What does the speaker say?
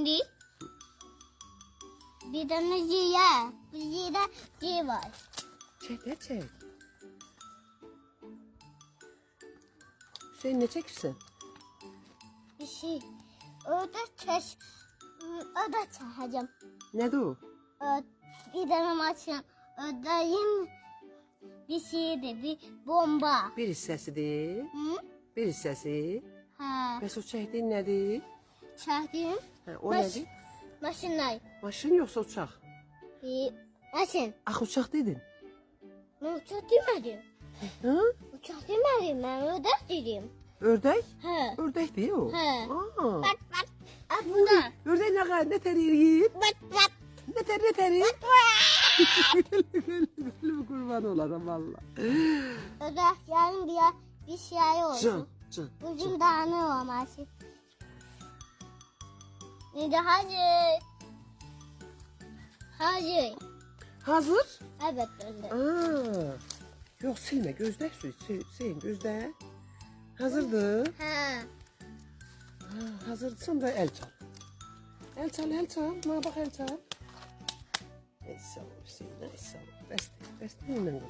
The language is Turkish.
Şimdi bir tane Z'ye. Bir Z'de Z var. Çek ne çek? Hüseyin ne çekirsin? Bir şey. Orada çeş. Orada çekeceğim. Nedir o? Bir tane maçın. Orada yine bir şeydi. Bir bomba. Bir hissəsidir. Hı? Bir hissəsi. Ha. Bəs o çəkdiyin nədir? Çektim. Hə, o nədir? Maşınlar. Maşın yoxsa uçaq? Maşın. Ax uçaq dedin. Ben uçak demedim. Hı? Uçak demedim. Ben ördek dedim. Ördək? He. Ördəkdir o. Hə. Aa. Bat bat. Buna. Ördək nə qədər nə tər eləyir? Bat bat. Ne teri? Gülüm kurban olarım valla. Ördek yarın bir şey oldu. Can. Bugün daha ne olmaz? Neydi hazır? Hazır. Hazır? Evet öyle. Aa. Yok silme gözde Hüseyin gözde. Hazırdır. Ha. Hazırsın da el çal. El çal. Ma bak el çal. Ey sağ ol Hüseyin, ey sağ ol. Beste, onunla koy.